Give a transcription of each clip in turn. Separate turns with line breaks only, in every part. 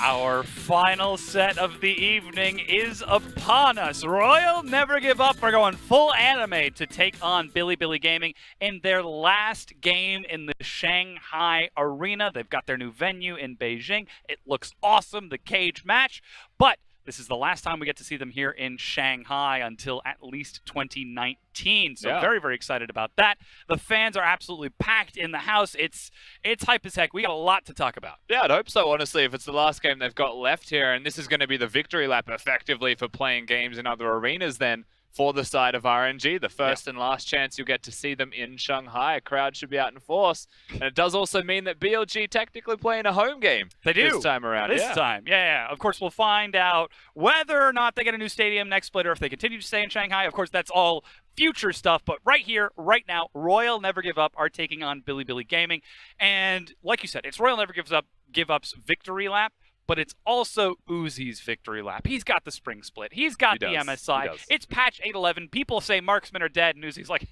Our final set of the evening is upon us. Royal Never Give Up are going full anime to take on Bilibili Gaming in their last game in the Shanghai Arena. They've got their new venue in Beijing. It looks awesome, the cage match, but this is the last time we get to see them here in Shanghai until at least 2019. So very, very excited about that. The fans are absolutely packed in the house. It's hype as heck. We got a lot to talk about.
Yeah, I'd hope so, honestly, if it's the last game they've got left here. And this is going to be the victory lap, effectively, for playing games in other arenas then for the side of RNG. The first and last chance you'll get to see them in Shanghai. A crowd should be out in force. And it does also mean that BLG technically playing a home game this time around.
This time. Yeah. Of course, we'll find out whether or not they get a new stadium next split or if they continue to stay in Shanghai. Of course, that's all future stuff. But right here, right now, Royal Never Give Up are taking on Bilibili Gaming. And like you said, it's Royal Never Give Up's victory lap. But it's also Uzi's victory lap. He's got the spring split. He's got the MSI. It's patch 811. People say marksmen are dead, and Uzi's like,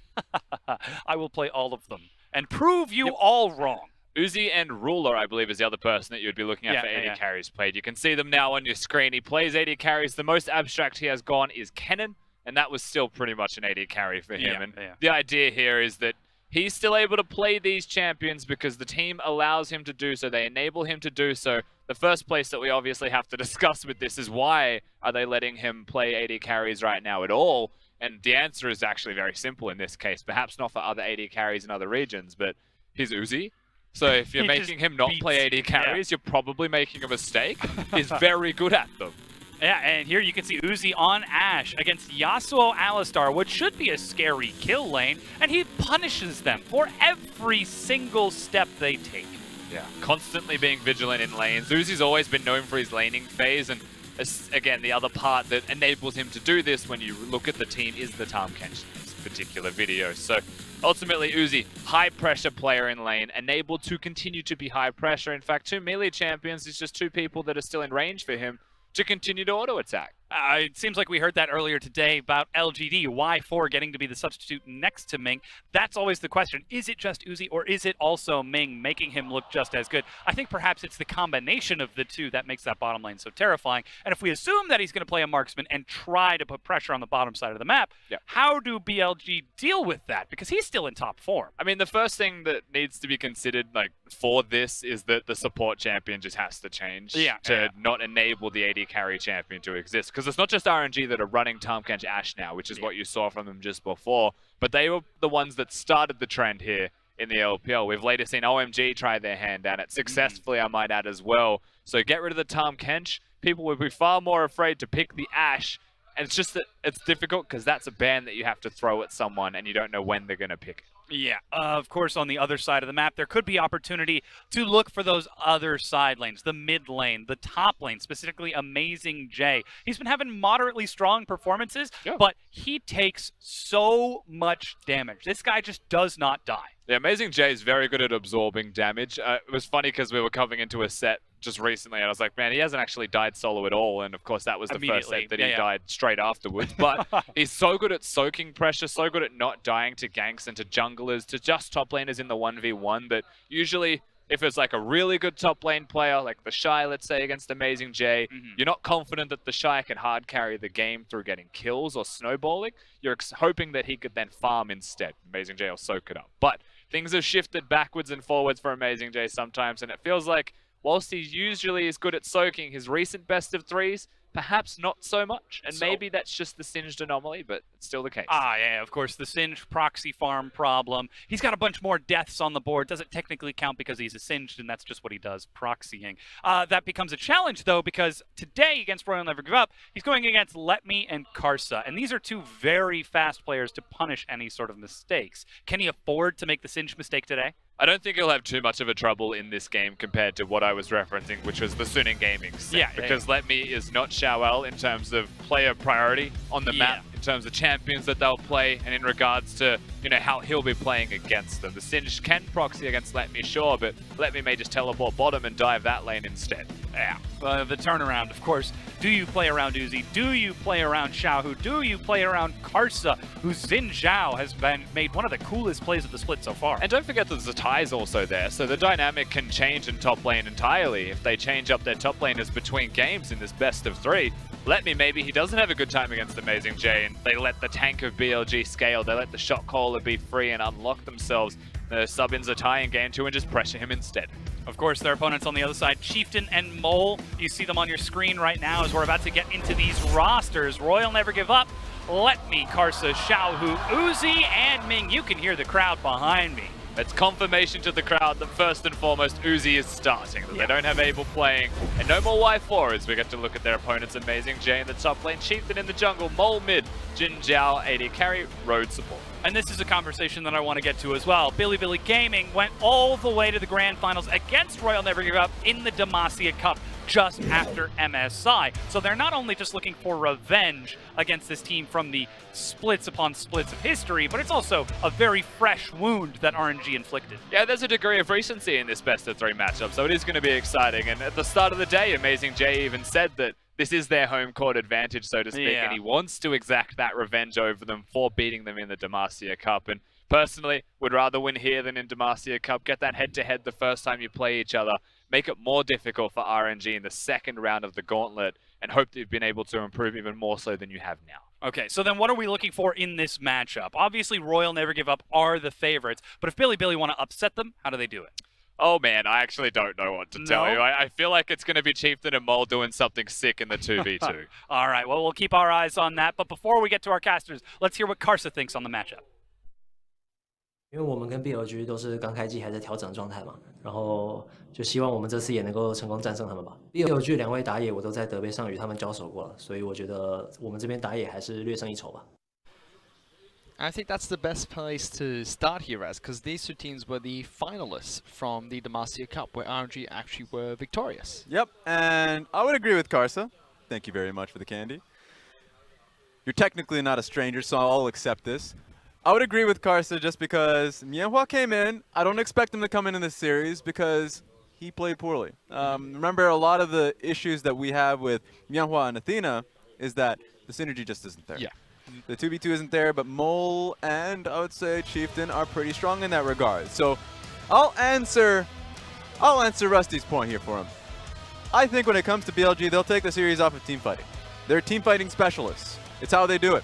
I will play all of them and prove you all wrong.
Uzi and Ruler, I believe, is the other person that you would be looking at for AD carries played. You can see them now on your screen. He plays AD carries. The most abstract he has gone is Kennen, and that was still pretty much an AD carry for him. The idea here is that he's still able to play these champions because the team allows him to do so. They enable him to do so. The first place that we obviously have to discuss with this is why are they letting him play AD carries right now at all? And the answer is actually very simple in this case. Perhaps not for other AD carries in other regions, but he's Uzi. So if you're making him not play AD carries, you're probably making a mistake. He's very good at them.
Yeah, and here you can see Uzi on Ashe against Yasuo Alistar, which should be a scary kill lane, and he punishes them for every single step they take.
Yeah, constantly being vigilant in lanes. Uzi's always been known for his laning phase, and again, the other part that enables him to do this when you look at the team is the Tahm Kench in this particular video. So ultimately, Uzi, high pressure player in lane, enabled to continue to be high pressure. In fact, two melee champions is just two people that are still in range for him to continue to auto-attack.
It seems like we heard that earlier today about LGD, Y4 getting to be the substitute next to Ming. That's always the question. Is it just Uzi or is it also Ming making him look just as good? I think perhaps it's the combination of the two that makes that bottom lane so terrifying. And if we assume that he's going to play a marksman and try to put pressure on the bottom side of the map, how do BLG deal with that? Because he's still in top form.
I mean, the first thing that needs to be considered for this is that the support champion just has to change to not enable the AD carry champion to exist. Because it's not just RNG that are running Tahm Kench Ashe now, which is what you saw from them just before, but they were the ones that started the trend here in the LPL. We've later seen OMG try their hand at it successfully, I might add, as well. So get rid of the Tahm Kench. People would be far more afraid to pick the Ashe, and it's just that it's difficult because that's a ban that you have to throw at someone and you don't know when they're going to pick it.
Yeah, of course, on the other side of the map, there could be opportunity to look for those other side lanes, the mid lane, the top lane, specifically Amazing J. He's been having moderately strong performances, but he takes so much damage. This guy just does not die.
Yeah, Amazing J is very good at absorbing damage. It was funny because we were coming into a set just recently, and I was like, man, he hasn't actually died solo at all. And of course, that was the first set that he died straight afterwards. But he's so good at soaking pressure, so good at not dying to ganks and to junglers, to just top laners in the 1v1, that usually, if it's like a really good top lane player, like the Shy, let's say, against Amazing J, you're not confident that the Shy can hard carry the game through getting kills or snowballing. You're hoping that he could then farm instead. Amazing J will soak it up. But things have shifted backwards and forwards for Amazing J sometimes, and it feels like whilst he usually is good at soaking, his recent best of threes, perhaps not so much. And maybe that's just the Singed anomaly, but it's still the case.
Yeah, of course, the Singed proxy farm problem. He's got a bunch more deaths on the board. Doesn't technically count because he's a Singed, and that's just what he does, proxying. That becomes a challenge, though, because today against Royal Never Give Up, he's going against Let Me and Karsa. And these are two very fast players to punish any sort of mistakes. Can he afford to make the Singed mistake today?
I don't think he'll have too much of a trouble in this game compared to what I was referencing, which was the Suning Gaming set. Because Let Me is not Shawel in terms of player priority on the map. in terms of champions that they'll play and in regards to, you know, how he'll be playing against them. The Singed can proxy against Let Me, sure, but Let Me may just teleport bottom and dive that lane instead.
Yeah. The turnaround, of course. Do you play around Uzi? Do you play around Xiaohu? Do you play around Karsa, who Xin Zhao has made one of the coolest plays of the split so far?
And don't forget that Zatai is also there, so the dynamic can change in top lane entirely. If they change up their top laners between games in this best of 3, Let Me, maybe he doesn't have a good time against Amazing J, and they let the tank of BLG scale, they let the shot caller be free and unlock themselves. Sub in Zatai in game 2 and just pressure him instead.
Of course, their opponents on the other side, Chieftain and Mole. You see them on your screen right now as we're about to get into these rosters. Royal Never Give Up, Let Me, Karsa, Xiaohu, Uzi, and Ming. You can hear the crowd behind me.
It's confirmation to the crowd that first and foremost Uzi is starting, that they don't have Abel playing, and no more Y4 as we get to look at their opponents. Amazing J in the top lane, Chieftain in the jungle, Mole mid, Jin Zhao AD carry, road support.
And this is a conversation that I want to get to as well. Bilibili Gaming went all the way to the grand finals against Royal Never Give Up in the Demacia Cup just after MSI. So they're not only just looking for revenge against this team from the splits upon splits of history, but it's also a very fresh wound that RNG inflicted.
Yeah, there's a degree of recency in this best of 3 matchup, so it is going to be exciting. And at the start of the day, Amazing J even said that this is their home court advantage, so to speak, and he wants to exact that revenge over them for beating them in the Demacia Cup. And personally, would rather win here than in Demacia Cup. Get that head-to-head the first time you play each other. Make it more difficult for RNG in the second round of the gauntlet, and hope that you've been able to improve even more so than you have now.
Okay, so then what are we looking for in this matchup? Obviously, Royal Never Give Up are the favorites, but if Bilibili want to upset them, how do they do it?
Oh man, I actually don't know what to tell you. I feel like it's going to be Chieftain and Mole doing something sick in the 2v2.
All right, well, we'll keep our eyes on that. But before we get to our casters, let's hear what Karsa thinks on the matchup.
因为我们跟 BLG 都是刚开季还在调整状态嘛，然后就希望我们这次也能够成功战胜他们吧。BLG 2位打野我都在德杯上与他们交手过了，所以我觉得我们这边打野还是略胜一筹吧。
I think that's the best place to start here as, because these two teams were the finalists from the Demacia Cup, where RNG actually were victorious.
Yep, and I would agree with Karsa. Thank you very much for the candy. You're technically not a stranger, so I'll accept this. I would agree with Karsa just because Mianhua came in. I don't expect him to come in this series because he played poorly. Remember, a lot of the issues that we have with Mianhua and Athena is that the synergy just isn't there.
Yeah.
The 2v2 isn't there, but Mole and I would say Chieftain are pretty strong in that regard. So I'll answer Rusty's point here for him. I think when it comes to BLG, they'll take the series off of teamfighting. They're team fighting specialists. It's how they do it.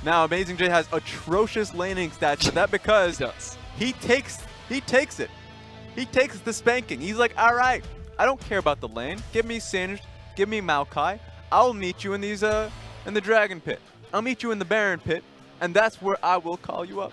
Now Amazing J has atrocious laning stats, but that because he takes it. He takes the spanking. He's like, all right, I don't care about the lane. Give me Singed, give me Maokai. I'll meet you in these in the Dragon Pit. I'll meet you in the Baron Pit, and that's where I will call you up.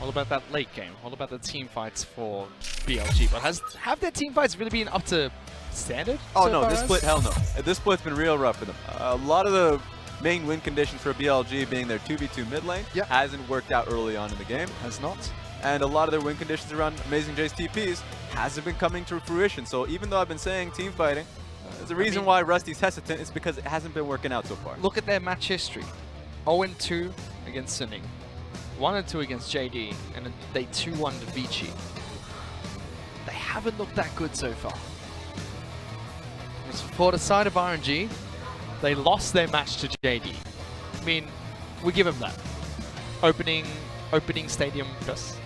All about that late game, all about the team fights for BLG. But have their team fights really been up to standard?
Oh no, this split, hell no. This split's been real rough for them. A lot of the main win conditions for BLG being their 2v2 mid lane hasn't worked out early on in the game.
Has not.
And a lot of their win conditions around Amazing J's TPs hasn't been coming to fruition. So even though I've been saying team fighting, there's a reason why Rusty's hesitant is because it hasn't been working out so far.
Look at their match history. 0-2 against Sinning, 1-2 against JD, and they 2-1 to Vici. They haven't looked that good so far. For the side of RNG, they lost their match to JD. I mean, we give them that. Opening stadium first.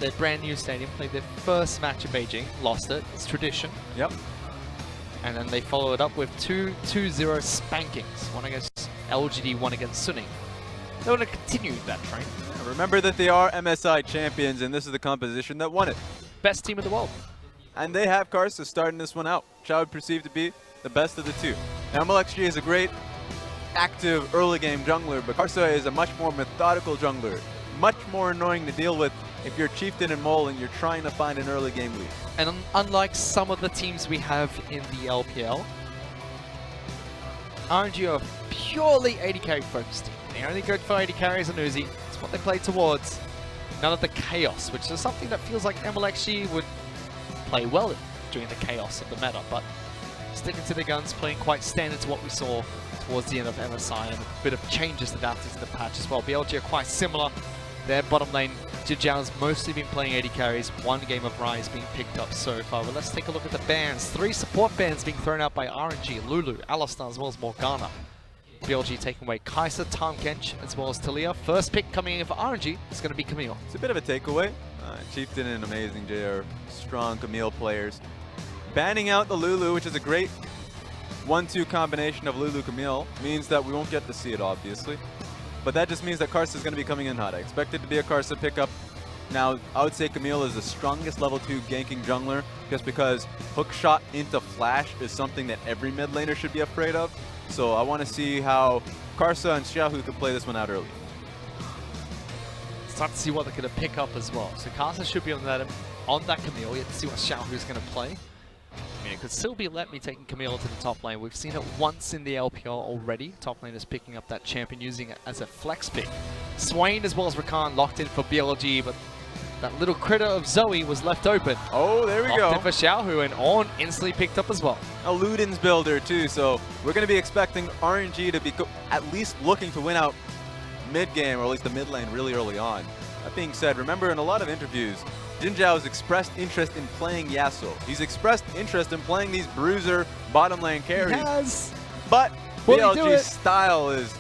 Their brand new stadium, played their first match in Beijing, lost it. It's tradition.
Yep.
And then they follow it up with 2-0 spankings. One against LGD, one against Suning. They want to continue that train.
Yeah, remember that they are MSI champions, and this is the composition that won it.
Best team in the world.
And they have Karsa starting this one out, which I would perceive to be the best of the two. Now, MLXG is a great, active early game jungler, but Karsa is a much more methodical jungler. Much more annoying to deal with if you're Chieftain and Mole and you're trying to find an early game lead.
And unlike some of the teams we have in the LPL, RNG are purely AD carry focused team. They only go for AD carries and Uzi. It's what they play towards. None of the chaos, which is something that feels like MLXG would play well in during the chaos of the meta. But sticking to their guns, playing quite standard to what we saw towards the end of MSI, and a bit of changes adapted to the patch as well. BLG are quite similar. Their bottom lane, Jinjiao's mostly been playing AD carries, one game of Rise being picked up so far. But let's take a look at the bans. 3 support bans being thrown out by RNG, Lulu, Alistar, as well as Morgana. BLG taking away Kai'Sa, Tahm Kench, as well as Talia. First pick coming in for RNG is going to be Camille.
It's a bit of a takeaway. Chieftain and Amazing J are strong Camille players. Banning out the Lulu, which is a great 1-2 combination of Lulu Camille, means that we won't get to see it, obviously. But that just means that Karsa is going to be coming in hot. I expect it to be a Karsa pickup. Now, I would say Camille is the strongest level 2 ganking jungler, just because hook shot into flash is something that every mid laner should be afraid of. So I want to see how Karsa and Xiaohu could play this one out early.
Start to see what they're going to pick up as well. So Karsa should be on that Camille. You have to see what Xiaohu's going to play. I mean, it could still be Let Me taking Camille to the top lane. We've seen it once in the LPL already. Top lane is picking up that champion, using it as a flex pick. Swain as well as Rakan locked in for BLG, but that little critter of Zoe was left open.
Oh, there we go.
Locked in for Xiaohu, and Ornn instantly picked up as well.
A Luden's builder too, so we're going to be expecting RNG to be at least looking to win out mid-game, or at least the mid lane really early on. That being said, remember in a lot of interviews, Jinjiao has expressed interest in playing Yasuo. He's expressed interest in playing these bruiser bottom lane carries.
Yes.
But
Will he do it?
BLG's style is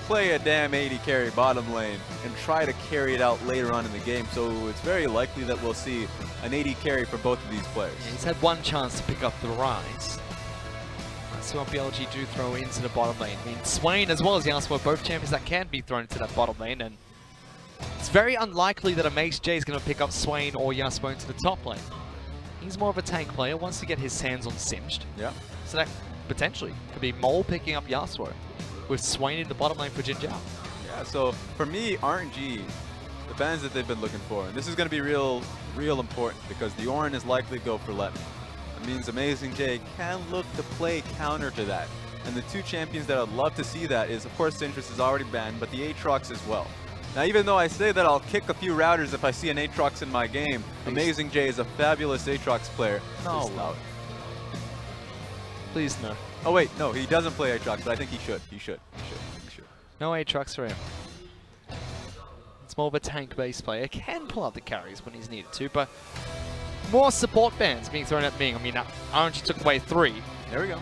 play a damn AD carry bottom lane and try to carry it out later on in the game. So it's very likely that we'll see an AD carry for both of these players.
Yeah, he's had one chance to pick up the Rise. Let's see what BLG do throw into the bottom lane. I mean, Swain as well as Yasuo, both champions that can be thrown into that bottom lane, and it's very unlikely that Amaze J is going to pick up Swain or Yasuo into the top lane. He's more of a tank player, wants to get his hands on Singed.
Yeah.
So that potentially could be Mole picking up Yasuo with Swain in the bottom lane for Jinjiao.
Yeah, so for me, RNG, the bans that they've been looking for, and this is going to be real important because the Ornn is likely to go for Let Me. That means Amazing J can look to play counter to that. And the 2 champions that I'd love to see that is, of course, Sintress is already banned, but the Aatrox as well. Now, even though I say that I'll kick a few routers if I see an Aatrox in my game, Amazing J is a fabulous Aatrox player.
No. Please no.
Oh wait, no, he doesn't play Aatrox, but I think he should. He should.
No Aatrox for him. It's more of a tank-based player. Can pull out the carries when he's needed to, but more support bans being thrown at Ming. I mean, RNG took away 3.
There we go.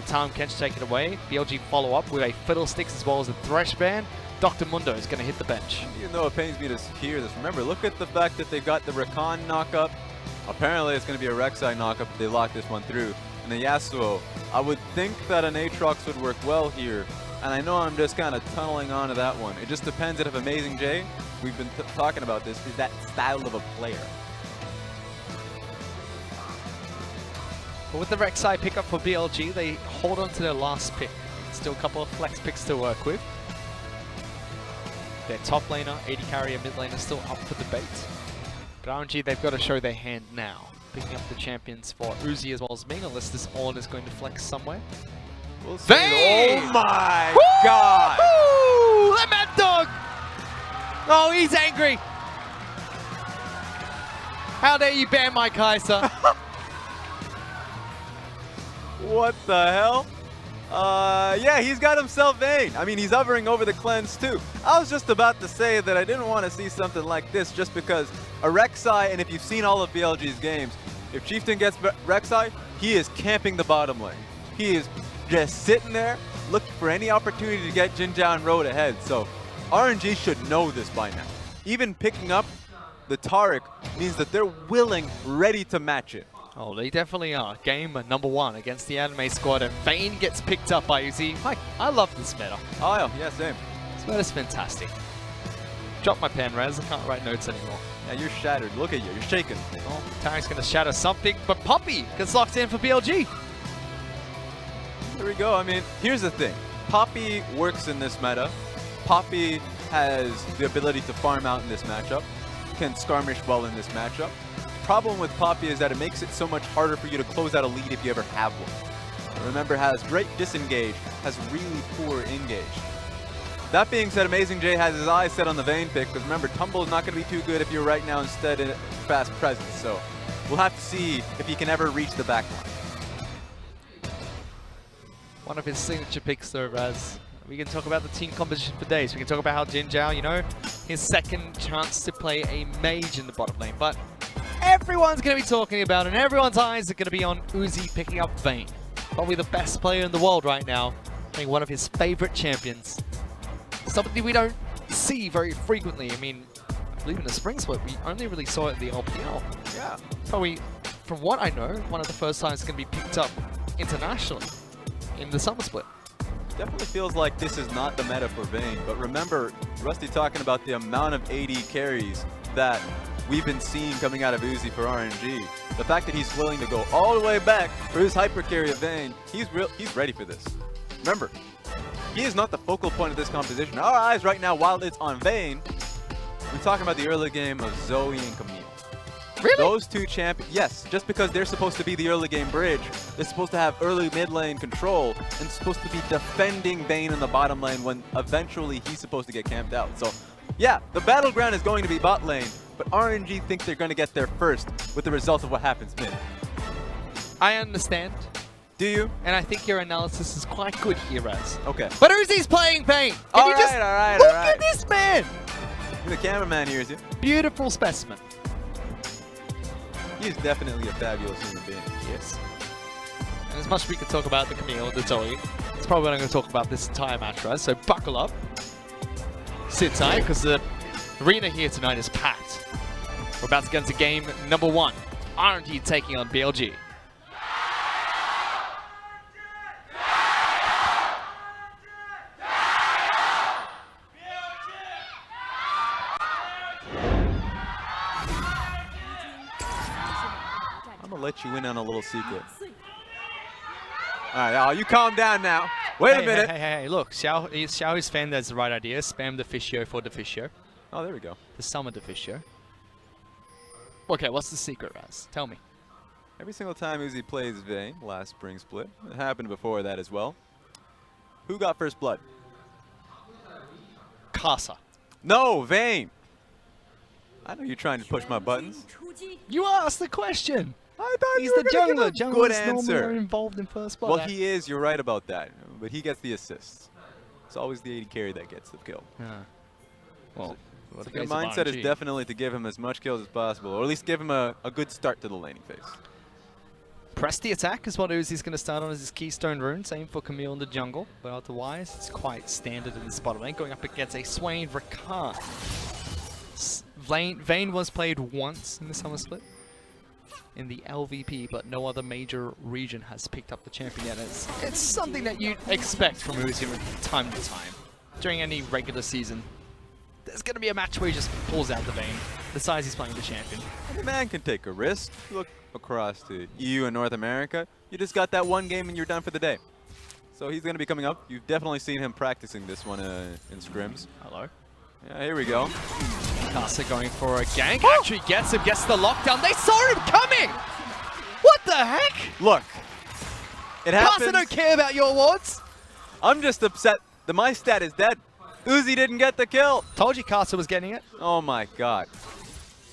The Tahm Kench take it away. BLG follow up with a Fiddlesticks as well as a Thresh ban. Dr. Mundo is going to hit the bench.
Even though it pains me to hear this, remember, look at the fact that they got the Rakan knock-up. Apparently it's going to be a Rek'Sai knock-up if they lock this one through. And the Yasuo, I would think that an Aatrox would work well here. And I know I'm just kind of tunneling onto that one. It just depends if Amazing J, we've been talking about this, is that style of a player.
But with the Rek'Sai pickup for BLG, they hold on to their last pick. Still a couple of flex picks to work with. Their top laner, AD carrier, mid laner still up for debate. But RNG, they've got to show their hand now. Picking up the champions for Uzi as well as Ming, unless this Ornn is going to flex somewhere.
We'll see. Oh my god!
Woo! That mad dog! Oh, he's angry! How dare you ban my Kai'Sa?
What the hell? Yeah, he's got himself Vayne. I mean, he's hovering over the cleanse too. I was just about to say that I didn't want to see something like this just because a Rek'Sai, and if you've seen all of BLG's games, if Chieftain gets Rek'Sai, he is camping the bottom lane. He is just sitting there looking for any opportunity to get Jinjiao and Road ahead. So RNG should know this by now. Even picking up the Taric means that they're willing, ready to match it.
Oh, they definitely are. Game number 1 against the anime squad, and Vayne gets picked up by Uzi. I love this meta.
Oh, yeah, same.
This meta's fantastic. Drop my pen, Raz. I can't write notes anymore.
Yeah, you're shattered. Look at you. You're shaking.
Oh, Taric's going to shatter something, but Poppy gets locked in for BLG.
There we go. I mean, here's the thing. Poppy works in this meta. Poppy has the ability to farm out in this matchup. Can skirmish well in this matchup. Problem with Poppy is that it makes it so much harder for you to close out a lead if you ever have one. Remember, has great disengage, has really poor engage. That being said, Amazing J has his eyes set on the Vayne pick, because remember, Tumble is not going to be too good if you're right now instead in fast presence, so we'll have to see if he can ever reach the backline.
One of his signature picks though, Raz. We can talk about the team composition for days. We can talk about how Jin Zhao, you know, his second chance to play a mage in the bottom lane. But everyone's going to be talking about it, and everyone's eyes are going to be on Uzi picking up Vayne. Probably the best player in the world right now, playing one of his favorite champions. Something we don't see very frequently. I mean, I believe in the Spring Split, we only really saw it in the LPL.
Yeah.
Probably, from what I know, one of the first times it's going to be picked up internationally in the Summer Split.
Definitely feels like this is not the meta for Vayne, but remember, Rusty talking about the amount of AD carries that we've been seeing coming out of Uzi for RNG. The fact that he's willing to go all the way back for his hyper carry of Vayne, he's ready for this. Remember, he is not the focal point of this composition. Our eyes right now, while it's on Vayne, we're talking about the early game of Zoe and Camille.
Really?
Those two champions, yes, just because they're supposed to be the early game bridge, they're supposed to have early mid lane control and supposed to be defending Vayne in the bottom lane when eventually he's supposed to get camped out. So yeah, the battleground is going to be bot lane, but RNG think they're going to get there first with the result of what happens mid.
I understand.
Do you?
And I think your analysis is quite good here, Raz.
Okay.
But Uzi's playing Vayne. Can
All
you
right,
just
all right,
look
all right.
at this man?
The cameraman hears you.
Beautiful specimen.
He's definitely a fabulous human being.
Yes. And as much as we could talk about the Camille and the Zoe, it's probably what I'm going to talk about this entire match, Raz. So buckle up. Sit tight, because the arena here tonight is packed. We're about to get into game number 1. RNG taking on BLG.
I'm gonna let you in on a little secret. All right, oh, you calm down now. Wait a minute.
Hey, look, Xiao is fan, that's the right idea. Spam Deficio for Deficio.
Oh, there we go.
The Summer Deficio. Okay, what's the secret, Raz? Tell me.
Every single time Uzi plays Vayne, last Spring Split, it happened before that as well. Who got first blood?
Casa.
No, Vayne. I know you're trying to push my buttons.
You asked the question.
I thought
He's
you were
the
gonna
jungler.
give a good
Junglers normally are
answer.
involved in first blood.
Well, he is. You're right about that. But he gets the assists. It's always the AD carry that gets the kill.
Yeah. Well,
So your mindset is definitely to give him as much kills as possible, or at least give him a good start to the laning phase.
Press the attack is what Uzi's going to start on as his keystone rune. Same for Camille in the jungle, but otherwise it's quite standard in this bottom lane. Going up against a Swain Rakan. Vayne was played once in the Summer Split in the LVP, but no other major region has picked up the champion yet. It's something that you'd expect from Uzi from time to time. During any regular season, there's going to be a match where he just pulls out the Vayne, decides he's playing the champion.
The man can take a risk. Look across to EU and North America. You just got that one game and you're done for the day. So he's going to be coming up. You've definitely seen him practicing this one in scrims.
Hello.
Yeah, here we go.
Casa going for a gank. Actually gets him, gets the lockdown. They saw him coming! What the heck?
Look, it happens.
Casa don't care about your wards.
I'm just upset that my stat is dead. Uzi didn't get the kill.
Told you Casa was getting it.
Oh my god.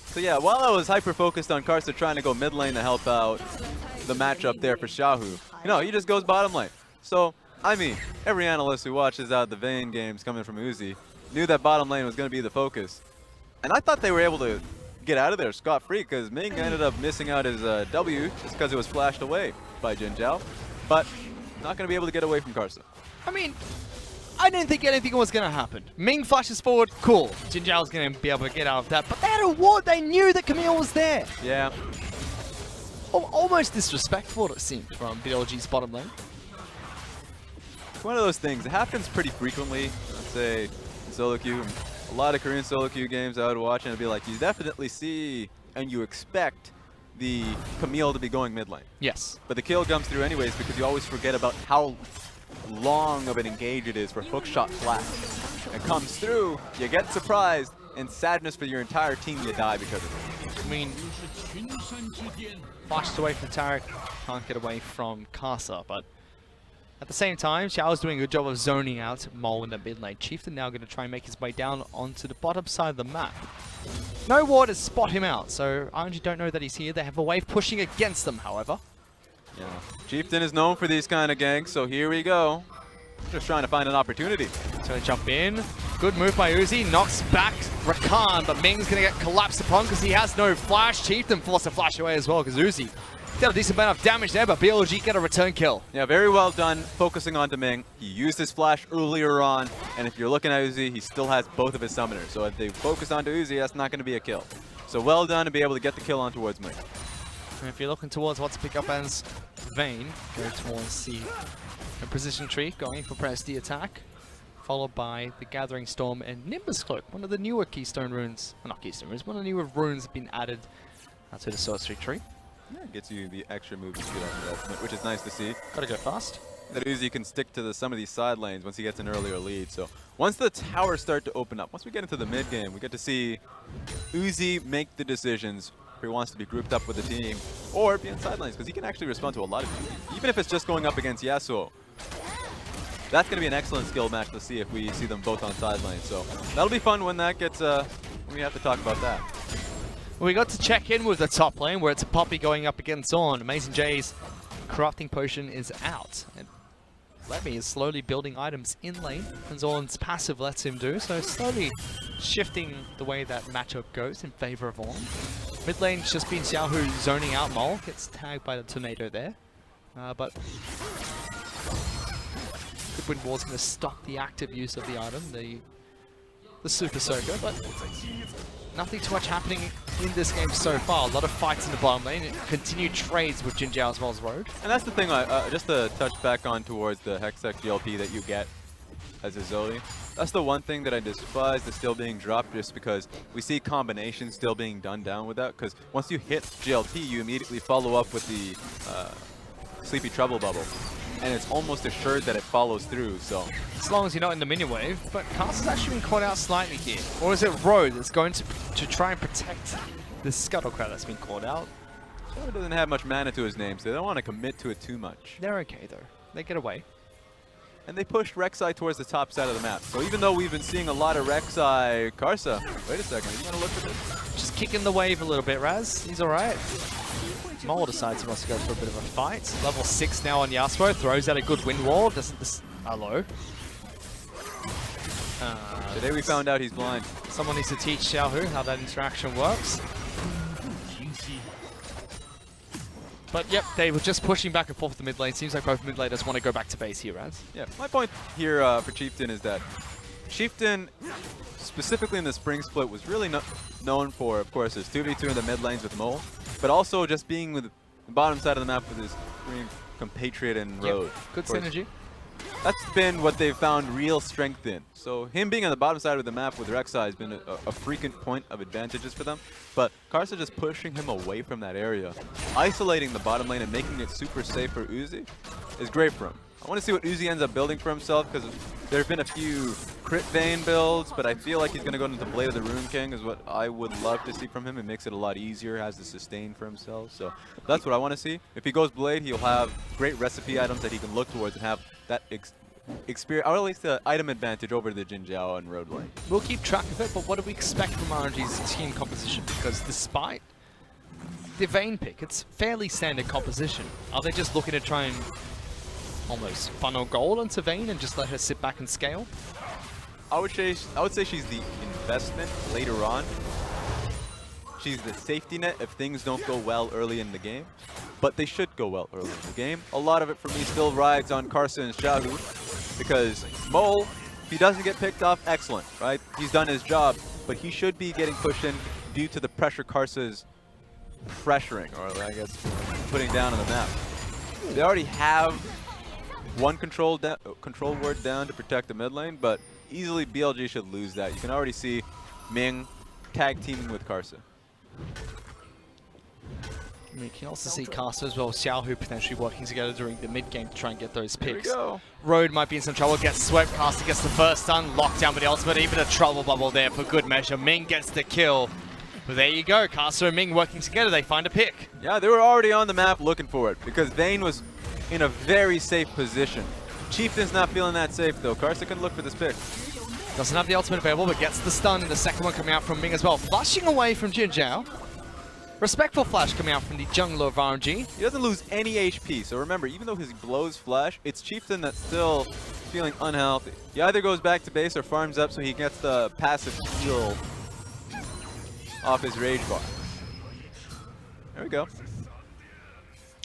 So yeah, while I was hyper-focused on Karsa trying to go mid lane to help out the matchup there for Xiaohu, he just goes bottom lane. So, I mean, every analyst who watches out the Vayne games coming from Uzi knew that bottom lane was going to be the focus. And I thought they were able to get out of there scot-free because Ming ended up missing out his W just because it was flashed away by Jin Zhao. But not going to be able to get away from Karsa.
I mean, I didn't think anything was going to happen. Ming flashes forward, cool. Jin Zhao's going to be able to get out of that. But they had a ward, they knew that Camille was there.
Yeah.
Almost disrespectful, it seemed, from BLG's bottom lane.
It's one of those things. It happens pretty frequently. Let's say in solo queue. A lot of Korean solo queue games I would watch and it'd be like, you definitely see and you expect the Camille to be going mid lane.
Yes.
But the kill comes through anyways because you always forget about how long of an engage it is for hookshot flash. It comes through, you get surprised, and sadness for your entire team, you die because of it.
I mean, flashed away from Tarek, can't get away from Casa, but at the same time, Xiao's doing a good job of zoning out Mole in the mid lane. Chieftain now going to try and make his way down onto the bottom side of the map. No ward to spot him out, so RNG don't know that he's here. They have a wave pushing against them, however.
Yeah. Chieftain is known for these kind of ganks, so here we go. Just trying to find an opportunity.
Trying to jump in. Good move by Uzi. Knocks back Rakan, but Ming's going to get collapsed upon because he has no flash. Chieftain forced to flash away as well because Uzi did a decent amount of damage there, but BLG get a return kill.
Yeah, very well done focusing on Ming. He used his flash earlier on, and if you're looking at Uzi, he still has both of his summoners. So if they focus onto Uzi, that's not going to be a kill. So well done to be able to get the kill on towards Ming.
And if you're looking towards what to pick up as Vayne, go towards the precision tree, going for press the attack, followed by the Gathering Storm and Nimbus Cloak, one of the newer Keystone runes. Well, not Keystone runes, one of the newer runes have been added to the sorcery tree.
Yeah, it gets you the extra movement speed on the ultimate, which is nice to see.
Gotta go fast.
That Uzi can stick to some of these side lanes once he gets an earlier lead. So once the towers start to open up, once we get into the mid game, we get to see Uzi make the decisions if he wants to be grouped up with the team or be in side lanes, because he can actually respond to a lot of people. Even if it's just going up against Yasuo. That's going to be an excellent skill match to see if we see them both on side lanes. So that'll be fun when that gets, we have to talk about that.
We got to check in with the top lane where it's a Poppy going up against Zorn. Amazing J's Corrupting Potion is out. And Lemmy is slowly building items in lane, and Zorn's passive lets him do, so slowly shifting the way that matchup goes in favor of Zorn. Mid lane's just been Xiaohu zoning out Mole, gets tagged by the tornado there. But Goodwin Ward's going to stop the active use of the item, the Super Soaker, but nothing too much happening in this game so far. A lot of fights in the bottom lane, and continued trades with Jin Jiao as well as Road.
And that's the thing, just to touch back on towards the Hextech GLP that you get as a Zoe. That's the one thing that I despise that's still being dropped, just because we see combinations still being done down with that. Because once you hit GLP, you immediately follow up with the Sleepy Trouble Bubble. And it's almost assured that it follows through, so.
As long as you're not in the mini wave, but Castle's actually been caught out slightly here. Or is it Road that's going to try and protect the Scuttlecrat that's been caught out?
He doesn't have much mana to his name, so they don't want to commit to it too much.
They're okay though. They get away.
And they pushed Rek'Sai towards the top side of the map. So even though we've been seeing a lot of Rek'Sai, Karsa, wait a second, are you gonna look at this?
Just kicking the wave a little bit, Raz. He's alright. Mole decides he wants to go for a bit of a fight. Level 6 now on Yasuo, throws out a good wind wall. Doesn't this... Hello.
Today we found out he's blind.
Someone needs to teach Xiaohu how that interaction works. But yep, they were just pushing back and forth with the mid lane. Seems like both mid laners want to go back to base here, Raz.
Yeah, my point here for Chieftain is that Chieftain, specifically in the Spring Split, was really known for, of course, his 2v2 in the mid lanes with Mole, but also just being with the bottom side of the map with his Green compatriot and Road.
Good synergy.
That's been what they've found real strength in. So him being on the bottom side of the map with Rek'Sai has been a frequent point of advantages for them. But Karsa just pushing him away from that area, isolating the bottom lane and making it super safe for Uzi is great for him. I want to see what Uzi ends up building for himself, because there have been a few crit Vayne builds, but I feel like he's going to go into the Blade of the Rune King is what I would love to see from him. It makes it a lot easier, has the sustain for himself. So that's what I want to see. If he goes Blade, he'll have great recipe items that he can look towards and have that experience, or at least the item advantage over the Jin Jiao and Road lane.
We'll keep track of it, but what do we expect from RNG's team composition? Because despite the Vayne pick, it's fairly standard composition. Are they just looking to try and almost funnel gold into Vayne and just let her sit back and scale?
I would say she's the investment later on. She's the safety net if things don't go well early in the game. But they should go well early in the game. A lot of it for me still rides on Karsa and Xiaohu, because Mole, if he doesn't get picked off, excellent, right? He's done his job, but he should be getting pushed in due to the pressure Karsa's pressuring, or I guess putting down on the map. They already have one control ward down to protect the mid lane, but easily BLG should lose that. You can already see Ming tag teaming with Karsa.
You can also see Karsa as well, Xiaohu potentially working together during the mid game to try and get those picks.
Here we go.
Road might be in some trouble, gets swept, Karsa gets the first stun, locked down with the ultimate, even a trouble bubble there for good measure. Ming gets the kill. But there you go, Karsa and Ming working together, they find a pick. Yeah,
they were already on the map looking for it, because Vayne was in a very safe position. Chieftain's not feeling that safe though. Karsa can look for this pick.
Doesn't have the ultimate available, but gets the stun, and the second one coming out from Ming as well. Flushing away from Jin Jiao. Respectful flash coming out from the jungler of RNG.
He doesn't lose any HP, so remember, even though he blows flash, it's Chieftain that's still feeling unhealthy. He either goes back to base or farms up so he gets the passive heal off his rage bar. There we go.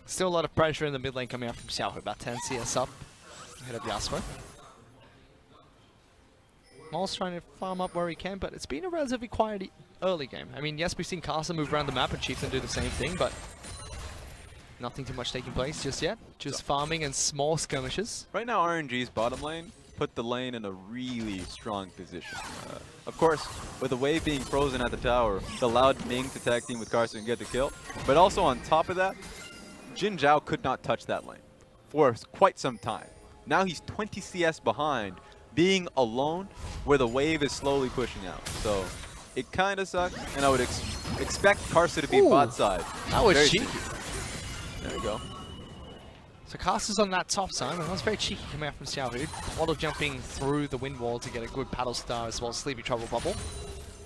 Still a lot of pressure in the mid lane coming out from Xiaohu, about 10 CS up ahead of Yasuo. Maul's trying to farm up where he can, but it's been a relatively quiet early game. I mean, yes, we've seen Casa move around the map and Chieftain do the same thing, but nothing too much taking place just yet. Just farming and small skirmishes.
Right now, RNG's bottom lane put the lane in a really strong position. Of course, with the wave being frozen at the tower, it allowed Ming to tag team with Carson and get the kill. But also on top of that, Jin Zhao could not touch that lane for quite some time. Now he's 20 CS behind, being alone where the wave is slowly pushing out. So it kind of sucks, and I would expect Carson to be bot side.
That was cheeky.
There you go.
So Caster's on that top side, and that's very cheeky coming out from Xiaohu. Auto jumping through the wind wall to get a good paddle star as well as Sleepy Trouble Bubble.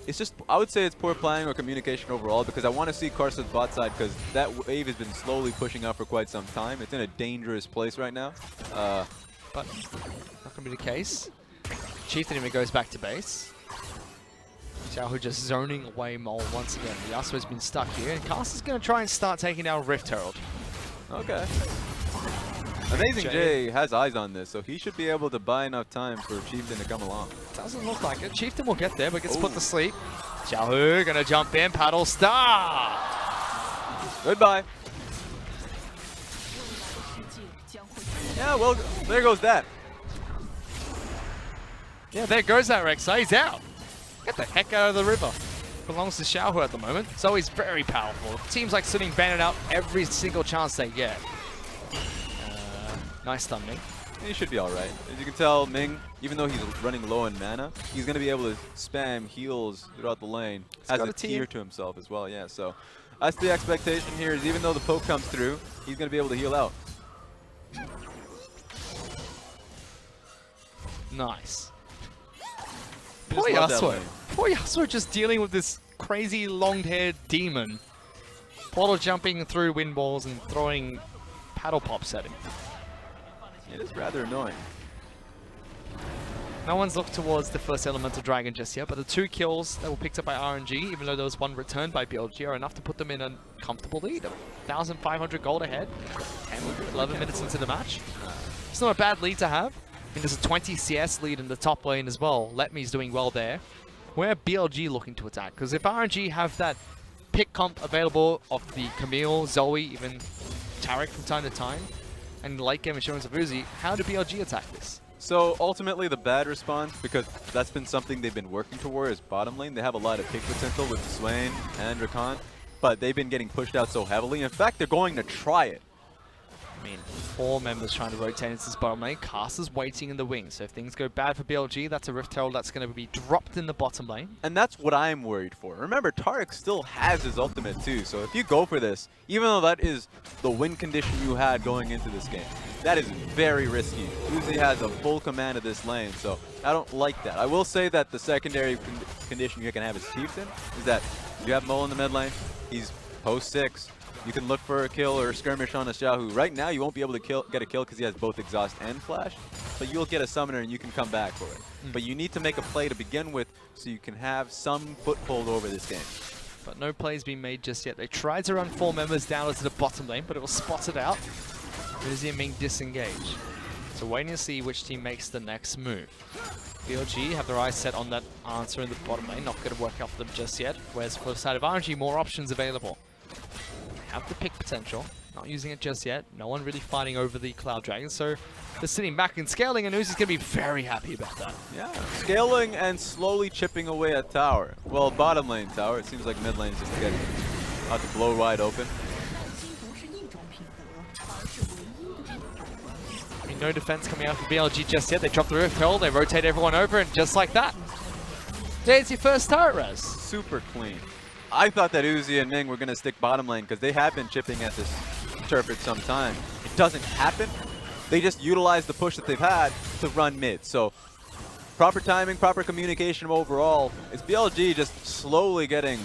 It's just, I would say it's poor planning or communication overall, because I want to see Carson's bot side, because that wave has been slowly pushing up for quite some time. It's in a dangerous place right now.
But not going to be the case. Chieftain even goes back to base. Xiaohu just zoning away Mole once again. Yasuo's been stuck here, and Caster's going to try and start taking down Rift Herald.
Okay. Amazing J has eyes on this, so he should be able to buy enough time for Chieftain to come along.
Doesn't look like it. Chieftain will get there, but gets put to sleep. Xiaohu gonna jump in, paddle star.
Goodbye. Yeah, well, there goes that.
Yeah, there goes that Rek'Sai. He's out. Get the heck out of the river. Belongs to Xiaohu at the moment. So he's very powerful. Teams like sitting banded out every single chance they get. Nice stun, Ming.
He should be alright. As you can tell, Ming, even though he's running low in mana, he's going to be able to spam heals throughout the lane. Has a tier to himself as well, yeah. So that's the expectation here, is even though the poke comes through, he's going to be able to heal out.
Nice. Poor Yasuo. Poor Yasuo just dealing with this crazy long-haired demon. Portal jumping through wind walls and throwing paddle pops at him.
It is rather annoying.
No one's looked towards the first Elemental Dragon just yet, but the 2 kills that were picked up by RNG, even though there was 1 returned by BLG, are enough to put them in a comfortable lead. 1,500 gold ahead, 11 minutes into the match. It's not a bad lead to have. I mean, there's a 20 CS lead in the top lane as well. Letme's doing well there. Where BLG looking to attack? Because if RNG have that pick comp available of the Camille, Zoe, even Taric from time to time, and late game assurance of Uzi, how do BLG attack this?
So ultimately the bad response, because that's been something they've been working toward, is bottom lane. They have a lot of pick potential with Swain and Rakan, but they've been getting pushed out so heavily. In fact, they're going to try it.
I mean, 4 members trying to rotate into this bottom lane. Caster's waiting in the wings, so if things go bad for BLG, that's a Rift Herald that's going to be dropped in the bottom lane.
And that's what I'm worried for. Remember, Taric still has his ultimate too, so if you go for this, even though that is the win condition you had going into this game, that is very risky. Uzi has a full command of this lane, so I don't like that. I will say that the secondary condition you can have as Chieftain is that you have Mole in the mid lane, he's post 6. You can look for a kill or a skirmish on a Xiaohu. Right now, you won't be able to get a kill because he has both exhaust and flash, but you'll get a summoner and you can come back for it. But you need to make a play to begin with so you can have some foothold over this game.
But no plays being made just yet. They tried to run 4 members down into the bottom lane, but it was spotted out. Uzi and Ming disengage. So waiting to see which team makes the next move. BLG have their eyes set on that answer in the bottom lane. Not going to work out for them just yet. Whereas for the side of RNG, more options available. Have the pick potential, not using it just yet. No one really fighting over the Cloud Dragon, so they're sitting back and scaling, and Uzi's going to be very happy about that.
Yeah, scaling and slowly chipping away at tower. Well, bottom lane tower, it seems like mid lane is just getting about to blow wide open.
I mean, no defense coming out for BLG just yet. They drop the Rift Herald, they rotate everyone over, and just like that, there's your first turret res.
Super clean. I thought that Uzi and Ming were going to stick bottom lane because they have been chipping at this turret for some time. It doesn't happen. They just utilize the push that they've had to run mid. So proper timing, proper communication overall. It's BLG just slowly getting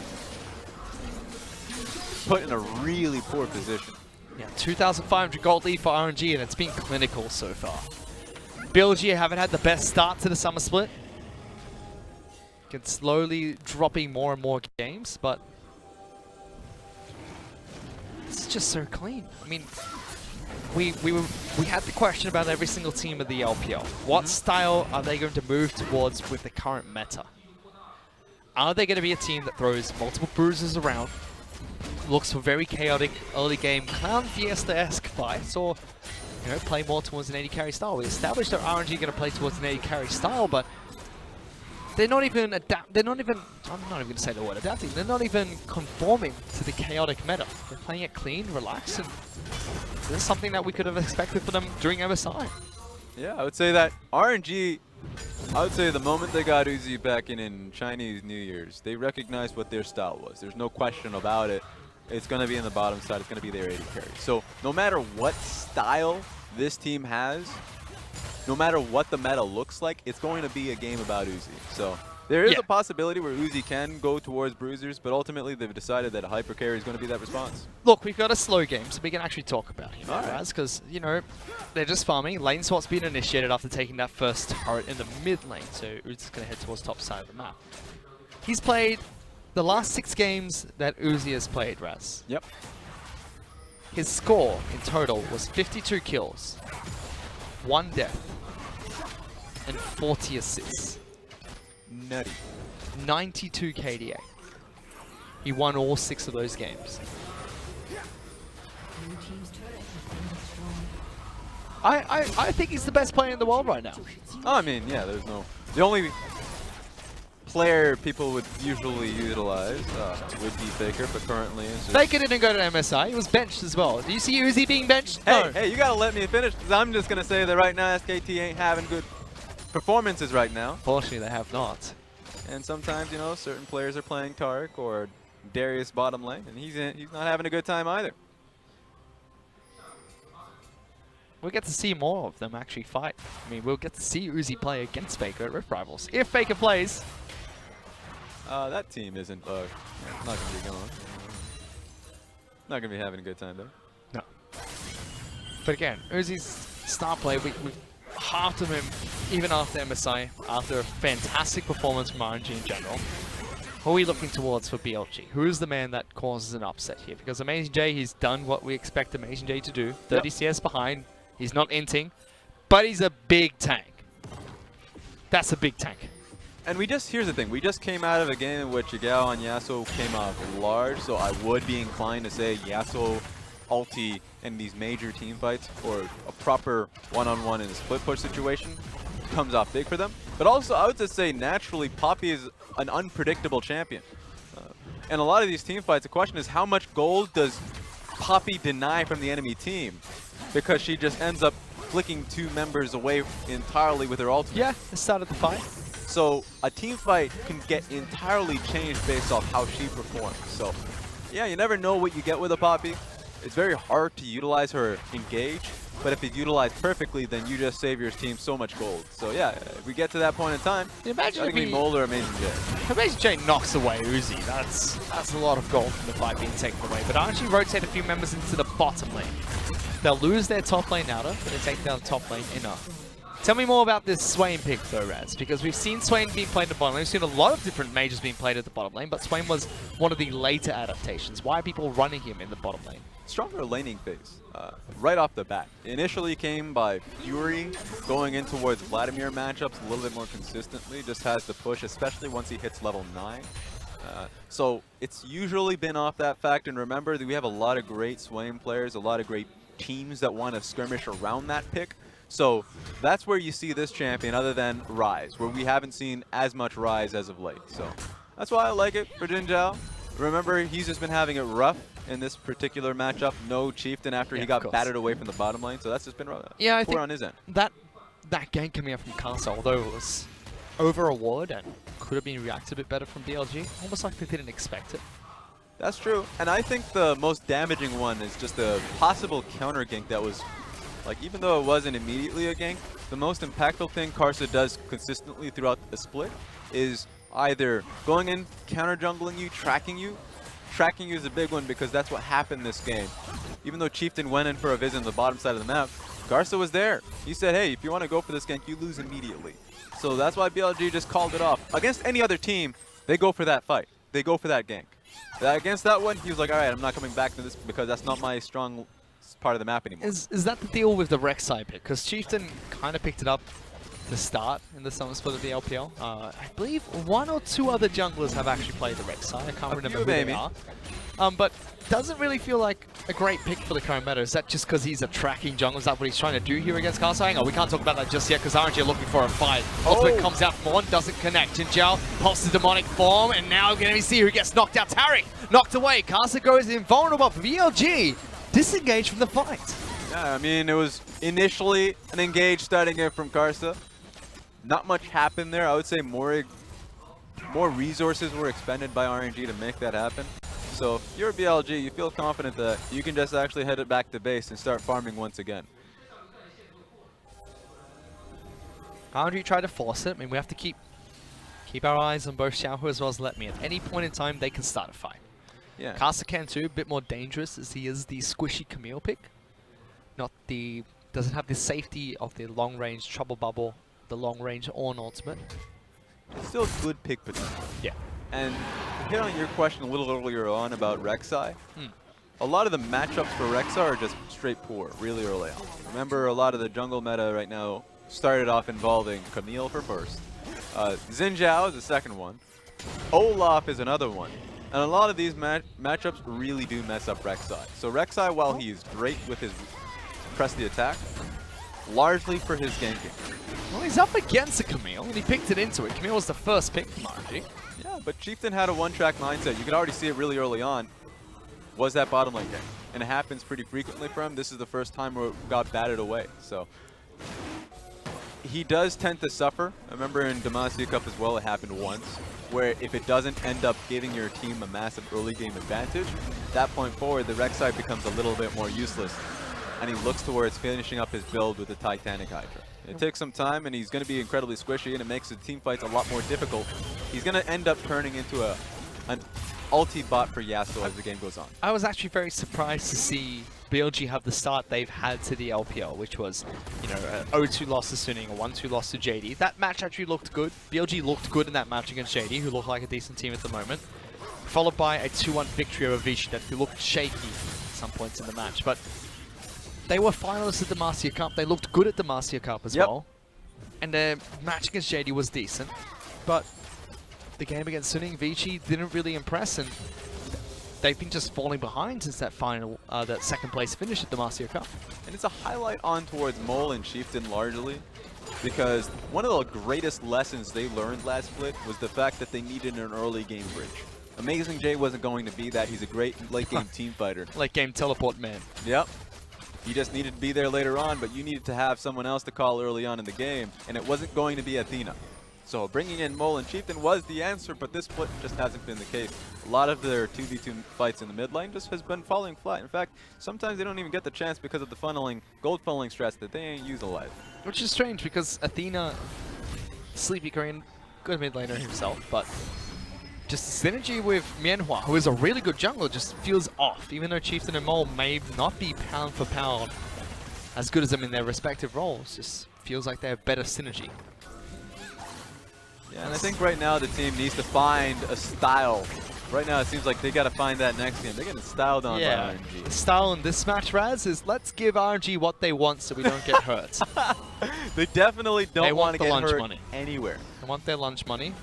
put in a really poor position.
Yeah, 2,500 gold lead for RNG, and it's been clinical so far. BLG haven't had the best start to the Summer Split. It's slowly dropping more and more games, but it's just so clean. I mean, we had the question about every single team of the LPL. What style are they going to move towards with the current meta? Are they going to be a team that throws multiple bruises around, looks for very chaotic early game Clown Fiesta-esque fights, or play more towards an 80 carry style? We established that RNG are going to play towards an 80 carry style, but they're not even I'm not even going to say the word adapting. They're not even conforming to the chaotic meta. They're playing it clean, relaxed, and this is something that we could have expected for them during MSI.
Yeah, I would say that RNG, I would say the moment they got Uzi back in Chinese New Year's, they recognized what their style was. There's no question about it. It's going to be in the bottom side. It's going to be their 80 carry. So no matter what style this team has, no matter what the meta looks like, it's going to be a game about Uzi. So there is a possibility where Uzi can go towards bruisers, but ultimately they've decided that hyper carry is going to be that response.
Look, we've got a slow game, so we can actually talk about him,
Alright.
because, they're just farming. Lane swap's been initiated after taking that first turret in the mid lane, so Uzi's going to head towards top side of the map. He's played the last 6 games that Uzi has played, Raz.
Yep.
His score in total was 52 kills, 1 death, and 40 assists.
Nutty.
92 KDA. He won all 6 of those games. I think he's the best player in the world right now.
Oh, I mean, yeah, there's no... The only player people would usually utilize would be Faker, but currently it's just...
Faker didn't go to MSI. He was benched as well. Do you see Uzi being benched?
Hey,
No.
hey, you gotta let me finish, because I'm just gonna say that right now SKT ain't having good performances right now.
Fortunately, they have not.
And sometimes, certain players are playing Tarek or Darius bottom lane, and he's not having a good time either.
We'll get to see more of them actually fight. I mean, we'll get to see Uzi play against Faker at Rift Rivals. If Faker plays.
That team isn't not gonna be going. Not gonna be having a good time there.
No. But again, Uzi's star play, we halved him even after MSI, after a fantastic performance from RNG in general. Who are we looking towards for BLG? Who is the man that causes an upset here? Because Amazing J, he's done what we expect Amazing J to do. 30 CS behind. He's not inting, but he's a big tank. That's a big tank.
And here's the thing, we just came out of a game in which Yagao and Yasuo came out large, so I would be inclined to say Yasuo ulti in these major team fights, or a proper one-on-one in a split push situation, comes off big for them. But also, I would just say naturally, Poppy is an unpredictable champion. And a lot of these team fights, the question is how much gold does Poppy deny from the enemy team? Because she just ends up flicking 2 members away entirely with her ultimate.
Yeah, it started the fight.
So a team fight can get entirely changed based off how she performs. So yeah, you never know what you get with a Poppy. It's very hard to utilize her engage, but if it's utilized perfectly, then you just save your team so much gold. So yeah, if we get to that point in time,
Imagine if
be Mole or Amazing J.
Amazing J knocks away Uzi. That's a lot of gold from the fight being taken away. But RNG rotate a few members into the bottom lane. They'll lose their top lane outer, but they take down the top lane inner. Tell me more about this Swain pick though, Raz, because we've seen Swain being played at the bottom lane. We've seen a lot of different majors being played at the bottom lane, but Swain was one of the later adaptations. Why are people running him in the bottom lane?
Stronger laning phase, right off the bat. Initially came by Fury, going in towards Vladimir matchups a little bit more consistently, just has the push, especially once he hits level 9. So it's usually been off that fact, and remember that we have a lot of great Swain players, a lot of great teams that want to skirmish around that pick. So that's where you see this champion other than Rise, where we haven't seen as much Rise as of late. So that's why I like it for Jin Zhao. Remember, he's just been having it rough in this particular matchup. No Chieftain after he got battered away from the bottom lane, so that's just been rough.
Yeah, I think
on his end.
That gank coming out from Castle, although it was over a ward and could have been reacted a bit better from BLG, almost like they didn't expect it.
That's true, and I think the most damaging one is just a possible counter gank that was, like, even though it wasn't immediately a gank, the most impactful thing Karsa does consistently throughout the split is either going in, counter jungling you, tracking you, tracking you is a big one because that's what happened this game. Even though Chieftain went in for a visit on the bottom side of the map, Garza was there. He said, hey, if you want to go for this gank, you lose immediately. So that's why BLG just called it off. Against any other team, they go for that fight. They go for that gank. Against that one, he was like, all right, I'm not coming back to this because that's not my strong part of the map anymore.
Is that the deal with the Rek'Sai pick? Because Chieftain kind of picked it up to start in the Summer Split of the LPL. I believe 1 or 2 other junglers have actually played the Rek'Sai. I can't remember who they are. But doesn't really feel like a great pick for the current meta. Is that just because he's a tracking jungler? Is that what he's trying to do here against Garza? Hang on, we can't talk about that just yet because RNG are looking for a fight. Ultimate comes out from one, doesn't connect. Jinjiao pops the demonic form, and now we're going to see who gets knocked out. Taric knocked away. Garza goes invulnerable. BLG disengaged from the fight.
Yeah, I mean, it was initially an engage starting in from Garza. Not much happened there. I would say more resources were expended by RNG to make that happen. So if you're a BLG, you feel confident that you can just actually head it back to base and start farming once again.
RNG tried to force it. I mean, we have to keep our eyes on both Xiaohu as well as Let Me. At any point in time, they can start a fight.
Yeah.
Karsa can too, a bit more dangerous as he is the squishy Camille pick. Doesn't have the safety of the long-range Trouble Bubble, the long-range Ornn ultimate.
It's still a good pick potential.
Yeah.
And to hit on your question a little earlier on about Rek'Sai, a lot of the matchups for Rek'Sai are just straight poor really early on. Remember, a lot of the jungle meta right now started off involving Camille for first. Xin Zhao is the second one. Olaf is another one. And a lot of these matchups really do mess up Rek'Sai. So Rek'Sai, while he is great with his press the attack, largely for his ganking.
Well, he's up against a Camille, and he picked it into it. Camille was the first pick from RNG.
Yeah, but Chieftain had a one-track mindset. You could already see it really early on. Was that bottom lane gank? And it happens pretty frequently for him. This is the first time where it got batted away. So he does tend to suffer. I remember in Demacia Cup as well, it happened once, where if it doesn't end up giving your team a massive early game advantage, at that point forward, the Rek'Sai becomes a little bit more useless. And he looks towards finishing up his build with the Titanic Hydra. It takes some time, and he's going to be incredibly squishy, and it makes the team fights a lot more difficult. He's going to end up turning into an ulti bot for Yasuo as the game goes on.
I was actually very surprised to see BLG have the start they've had to the LPL, which was, you know, a 0-2 loss to Suning, a 1-2 loss to JD. That match actually looked good. BLG looked good in that match against JD, who looked like a decent team at the moment. Followed by a 2-1 victory over Vichy that looked shaky at some points in the match. But they were finalists at the Demacia Cup. They looked good at the Demacia Cup as well. And their match against JD was decent. But the game against Suning, Vichy didn't really impress, and they've been just falling behind since that final, that second place finish at the Demacia Cup. And
it's a highlight on towards Mole and Chieftain largely, because one of the greatest lessons they learned last split was the fact that they needed an early game bridge. Amazing J wasn't going to be that. He's a great late game team fighter.
Late game teleport man.
Yep. He just needed to be there later on, but you needed to have someone else to call early on in the game, and it wasn't going to be Athena. So bringing in Mole and Chieftain was the answer, but this split just hasn't been the case. A lot of their 2v2 fights in the mid lane just has been falling flat. In fact, sometimes they don't even get the chance because of the funneling, gold funneling strats that they ain't used a lot.
Which is strange because Athena, Sleepy Korean, good mid laner himself, but just synergy with Mianhua, who is a really good jungler, just feels off. Even though Chieftain and Mole may not be pound for pound as good as them in their respective roles, just feels like they have better synergy.
Yeah, and I think right now the team needs to find a style. Right now it seems like they got to find that next game. They're getting styled on by RNG.
The style in this match, Raz, is let's give RNG what they want so we don't get hurt.
They definitely don't want to get hurt
money
anywhere.
They want their lunch money.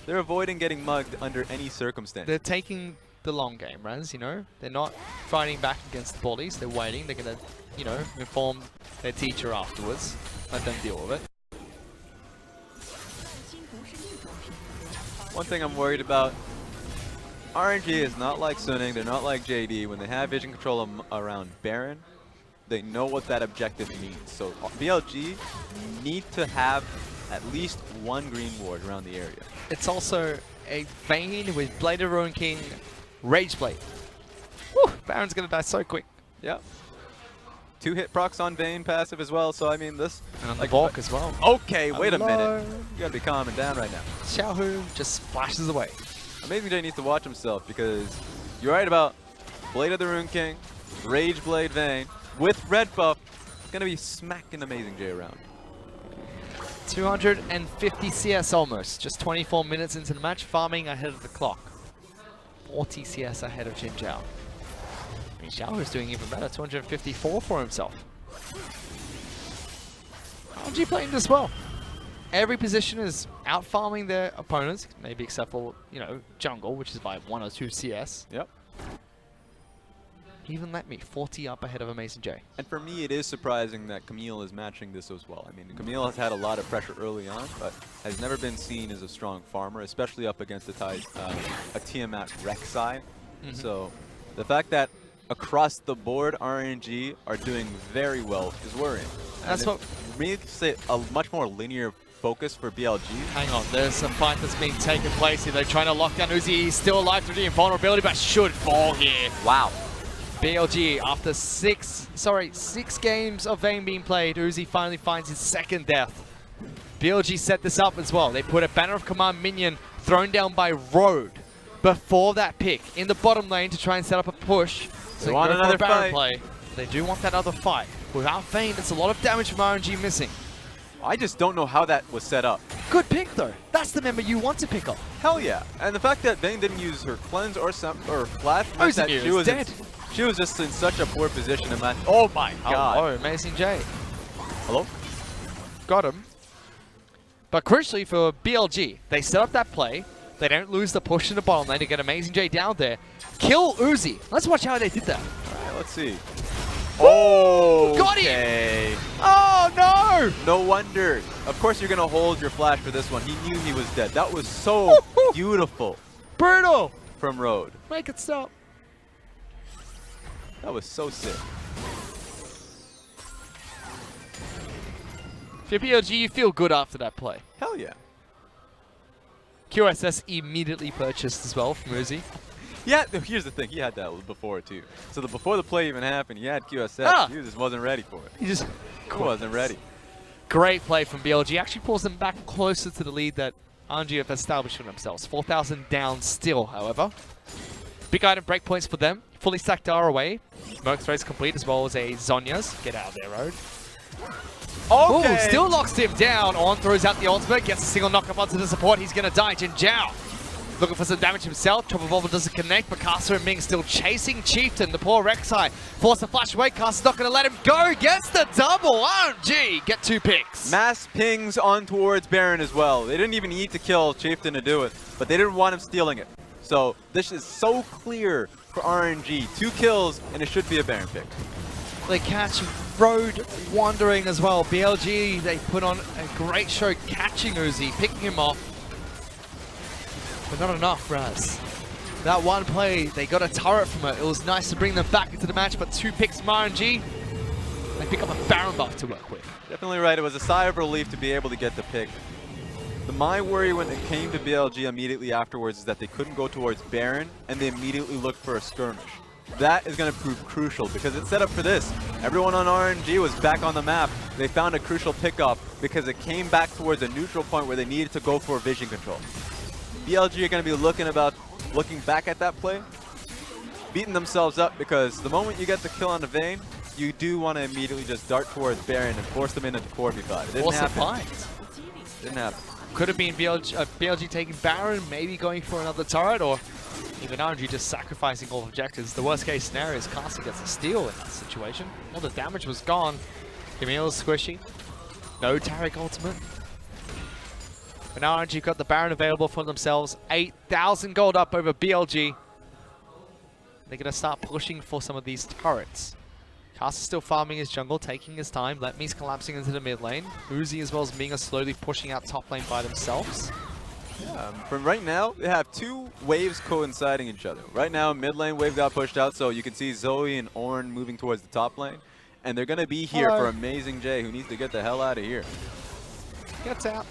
They're avoiding getting mugged under any circumstance.
They're taking the long game, Raz, you know? They're not fighting back against the bullies. They're waiting. They're going to, you know, inform their teacher afterwards. Let them deal with it.
One thing I'm worried about, RNG is not like Suning, they're not like JD. When they have vision control around Baron, they know what that objective means. So BLG need to have at least one green ward around the area.
It's also a Vayne with Blade of Ruin King, Rage Blade. Whew, Baron's gonna die so quick.
Yep. 2-hit procs on Vayne passive as well, so I mean this...
And on the Valk as well.
Okay, wait a minute. You gotta be calming down right now.
Xiaohu just splashes away.
Amazing J needs to watch himself because You're right about Blade of the Rune King, Rage Blade Vayne, with red buff, gonna be smacking Amazing J around.
250 CS almost, just 24 minutes into the match, farming ahead of the clock. 40 CS ahead of Jin Zhao. And Zhao is doing even better, 254 for himself. RNG playing this well. Every position is out farming their opponents, maybe except for, you know, jungle, which is by 1 or 2 CS.
Yep.
Even let me 40 up ahead of Amazing J.
And for me, it is surprising that Camille is matching this as well. I mean, Camille has had a lot of pressure early on, but has never been seen as a strong farmer, especially up against a Tiamat Rek'Sai. So the fact that across the board RNG are doing very well is worrying.
That's what
makes it a much more linear focus for BLG.
Hang on, there's a fight that's being taken place here. They're trying to lock down Uzi. He's still alive through the invulnerability, but should fall here.
Wow.
BLG, after 6 games of Vayne being played, Uzi finally finds his second death. BLG set this up as well. They put a Banner of Command minion thrown down by Road before that pick in the bottom lane to try and set up a push. So
they want another
Baron
fight.
Play. They do want that other fight. Without Vayne, it's a lot of damage from RNG missing.
I just don't know how that was set up.
Good pick though. That's the member you want to pick up.
Hell yeah. And the fact that Vayne didn't use her cleanse or flash meant that
she was dead.
She was just in such a poor position in that. Oh my god.
Oh, Amazing J.
Hello?
Got him. But crucially for BLG, they set up that play. They don't lose the push in the bottom lane to get Amazing J down there. Kill Uzi. Let's watch how they did that.
Alright, let's see. Oh,
got him! Oh no!
No wonder. Of course you're gonna hold your flash for this one. He knew he was dead. That was so beautiful.
Brutal!
From Road.
Make it stop.
That was so sick.
If you're BLG, you feel good after that play.
Hell yeah.
QSS immediately purchased as well from Uzi.
Yeah, here's the thing. He had that before too. So before the play even happened, he had QSS. He just wasn't ready for it.
He just
wasn't ready.
Great play from BLG. Actually pulls them back closer to the lead that RNG have established for themselves. 4,000 down still, however. Big item breakpoints for them. Fully stacked R away. Merc's race complete as well as a Zonya's. Get out of there, Road.
Okay.
Ooh, still locks him down. On throws out the ultimate. Gets a single knock-up onto the support. He's going to die. Jin Zhao looking for some damage himself. Chopper Volvo doesn't connect. Picasso and Ming still chasing Chieftain. The poor Rek'Sai force a flash away. Caster's not going to let him go. Gets the double. RNG get 2 picks.
Mass pings on towards Baron as well. They didn't even need to kill Chieftain to do it, but they didn't want him stealing it. So this is so clear for RNG. 2 kills, and it should be a Baron pick.
They catch Road wandering as well. BLG, they put on a great show catching Uzi, picking him off. But not enough, Raz. That one play, they got a turret from it. It was nice to bring them back into the match, but 2 picks from RNG. They pick up a Baron buff to work with.
Definitely right. It was a sigh of relief to be able to get the pick. My worry when it came to BLG immediately afterwards is that they couldn't go towards Baron, and they immediately looked for a skirmish. That is going to prove crucial because it's set up for this. Everyone on RNG was back on the map. They found a crucial pickup because it came back towards a neutral point where they needed to go for vision control. BLG are going to be looking back at that play, beating themselves up because the moment you get the kill on the Vayne, you do want to immediately just dart towards Baron and force them into 4v5. It didn't happen. Didn't happen.
Could have been BLG taking Baron, maybe going for another turret, or even RNG just sacrificing all objectives. The worst case scenario is Caster gets a steal in that situation. All the damage was gone. Camille's squishy. No Taric ultimate. But now RNG got the Baron available for themselves. 8,000 gold up over BLG. They're going to start pushing for some of these turrets. Caster's still farming his jungle, taking his time. Letme's collapsing into the mid lane. Uzi as well as Ming are slowly pushing out top lane by themselves.
Yeah, from right now, they have 2 waves coinciding each other. Right now, mid lane wave got pushed out, so you can see Zoe and Ornn moving towards the top lane. And they're going to be here for Amazing J, who needs to get the hell out of here.
Gets out.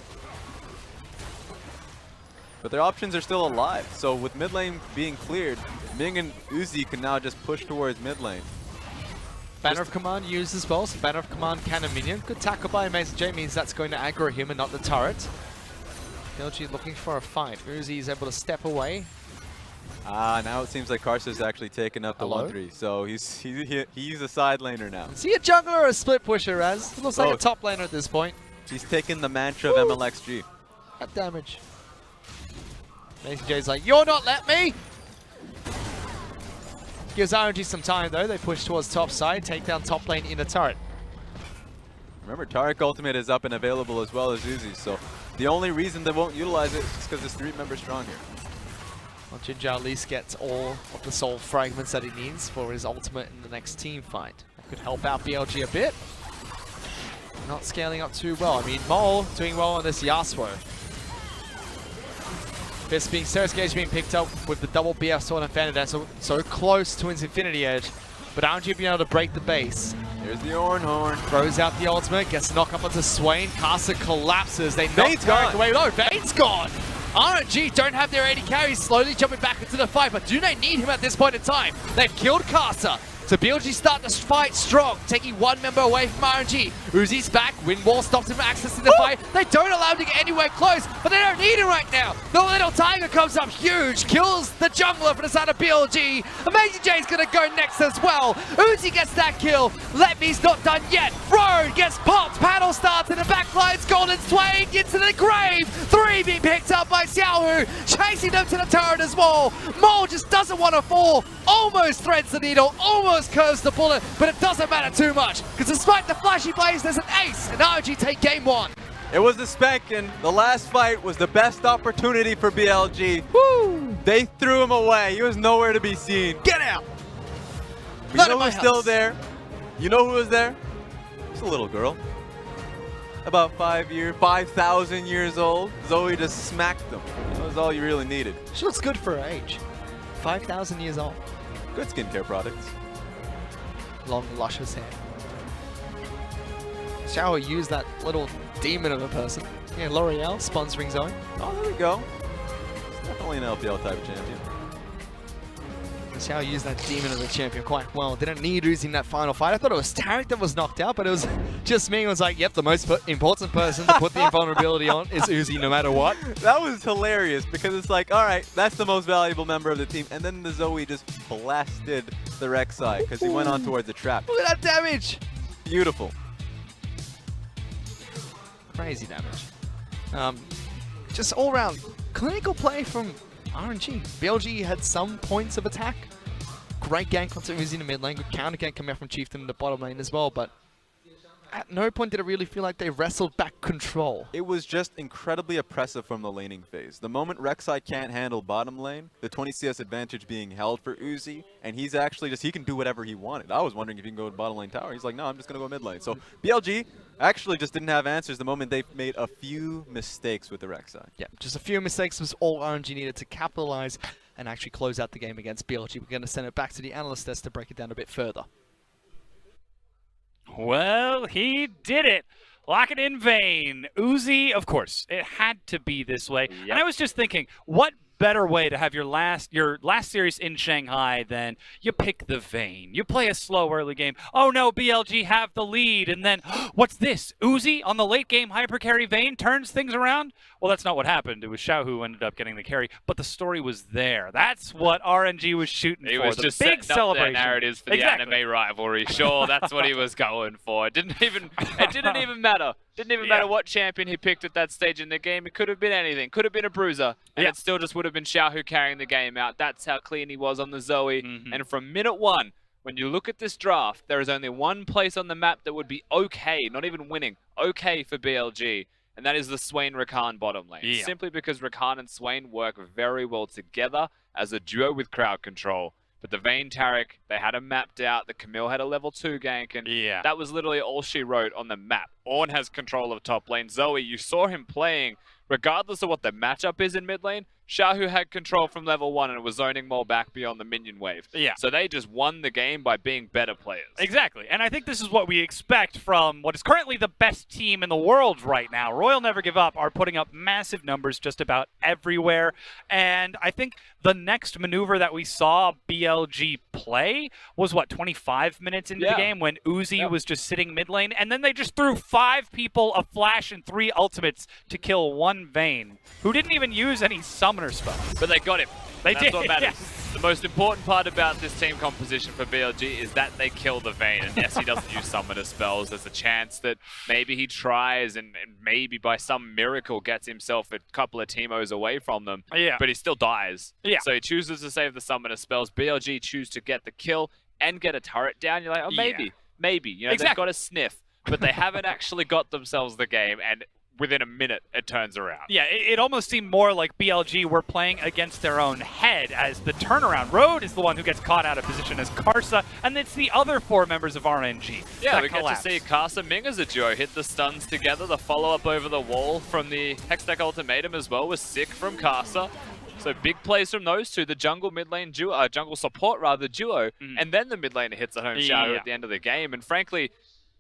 But their options are still alive. So with mid lane being cleared, Ming and Uzi can now just push towards mid lane.
Banner of Command used as well, so Banner of Command cannon minion. Good tackle by Amazing J means that's going to aggro him and not the turret. BLG looking for a fight. Uzi is able to step away.
Now it seems like Karsa's actually taken up the 1-3, so he's a side laner now.
Is he a jungler or a split pusher, Raz? It looks like a top laner at this point.
He's taken the mantra of MLXG.
That damage. Nathan J's like, you're not let me! Gives RNG some time though. They push towards top side, take down top lane in a turret.
Remember, Taric ultimate is up and available as well as Uzi, so the only reason they won't utilize it is because it's 3 members strong here.
Well, Ginger at least gets all of the soul fragments that he needs for his ultimate in the next team fight. That could help out BLG a bit. Not scaling up too well. I mean, Mole doing well on this Yasuo. Fist being Surge Gauge being picked up with the double BF sword and Fanadad, so close to his Infinity Edge. But RNG being able to break the base.
Here's the Horn.
Throws out the ultimate, gets knocked up onto Swain. Karsa collapses. They knock
Vane's
Taric
gone.
away. No, Vane's gone. RNG don't have their AD carry, slowly jumping back into the fight, but do they need him at this point in time? They've killed Karsa. So BLG start to fight strong, taking 1 member away from RNG. Uzi's back, Windwall stops him accessing the fight. They don't allow him to get anywhere close, but they don't need him right now. The little tiger comes up huge, kills the jungler for the side of BLG. Amazing J's gonna go next as well. Uzi gets that kill. Letme's not done yet. Road gets popped, panel starts in the backlines. Golden Swain gets to the grave. 3 being picked up by Xiaohu, chasing them to the turret as well. Mole just doesn't want to fall. Almost threads the needle, almost curves the bullet, but it doesn't matter too much, because despite the flashy blaze, there's an ace, and RNG take game 1.
It was the spec, and the last fight was the best opportunity for BLG.
Woo!
They threw him away. He was nowhere to be seen.
Get out!
You
Not
know
in my
who's still
house.
there? You know who was there? It's a little girl. About 5,000 years old. Zoe just smacked them. That was all you really needed.
She looks good for her age. 5,000 years old.
Good skincare products.
Long, luscious hair. Xiao used that little demon of a person. Yeah, L'Oreal sponsoring Zoe.
Oh, there we go. It's definitely an LPL type champion.
Xiao used that demon of a champion quite well. Didn't need Uzi in that final fight. I thought it was Taric that was knocked out, but it was just me. It was like, yep, the most important person to put the invulnerability on is Uzi no matter what.
That was hilarious because it's like, all right, that's the most valuable member of the team. And then the Zoe just blasted the Rek'Sai because he went on towards the trap.
Look at that damage.
Beautiful.
Crazy damage. Just all around clinical play from RNG. BLG had some points of attack. Great gank onto Uzi in the mid lane. Good counter gank coming out from Chieftain in the bottom lane as well, but at no point did it really feel like they wrestled back control.
It was just incredibly oppressive from the laning phase. The moment Rek'Sai can't handle bottom lane, the 20 CS advantage being held for Uzi, and he's actually he can do whatever he wanted. I was wondering if he can go to bottom lane tower. He's like, no, I'm just going to go mid lane. So BLG actually just didn't have answers the moment they made a few mistakes with the Rek'Sai.
Yeah, just a few mistakes was all RNG needed to capitalize and actually close out the game against BLG. We're going to send it back to the analyst desk to break it down a bit further.
Well, he did it. Lock it in vain. Uzi, of course, it had to be this way.
Yep.
And I was just thinking, what better way to have your last series in Shanghai than you pick the Vayne. You play a slow early game. Oh no, BLG have the lead, and then what's this? Uzi on the late game hyper carry Vayne turns things around? Well, that's not what happened. It was Xiao who ended up getting the carry, but the story was there. That's what RNG was shooting
He
for.
was
The
just
big
setting
celebration.
up their narratives for the anime rivalry. Sure, that's what he was going for. It didn't even matter. Didn't even matter what champion he picked at that stage in the game. It could have been anything. Could have been a bruiser. And it still just would have been Xiaohu carrying the game out. That's how clean he was on the Zoe. And from minute one, when you look at this draft, there is only one place on the map that would be okay, not even winning, okay for BLG. And that is the Swain-Rakan bottom lane. Simply because Rakan and Swain work very well together as a duo with crowd control. But the Vayne Taric, they had him mapped out. The Camille had a level 2 gank, and that was literally all she wrote on the map. Ornn has control of top lane. Zoe, you saw him playing, regardless of what the matchup is in mid lane, Xiaohu had control from level 1 and was zoning more back beyond the minion wave. So they just won the game by being better players.
Exactly, and I think this is what we expect from what is currently the best team in the world right now. Royal Never Give Up are putting up massive numbers just about everywhere, and I think the next maneuver that we saw BLG play was, what, 25 minutes into the game when Uzi was just sitting mid lane, and then they just threw 5 people, a flash, and 3 ultimates to kill 1 Vayne, who didn't even use any summoner spells.
But they got him.
That's
what matters. The most important part about this team composition for BLG is that they kill the Vayne. And yes, he doesn't use summoner spells. There's a chance that maybe he tries and maybe by some miracle gets himself a couple of Teemos away from them.
Yeah.
But he still dies.
Yeah.
So he chooses to save the summoner spells. BLG choose to get the kill and get a turret down. You're like, oh, maybe. You know, they've got a sniff. But they haven't actually got themselves the game. And within a minute, it turns around.
Yeah, it almost seemed more like BLG were playing against their own head as the turnaround. Road is the one who gets caught out of position as Karsa, and it's the other 4 members of RNG.
Yeah, we get to see Karsa Ming as a duo hit the stuns together. The follow-up over the wall from the Hextech Ultimatum as well was sick from Karsa. So big plays from those two, the jungle mid lane duo, jungle support rather duo, and then the mid laner hits a home shower at the end of the game. And frankly,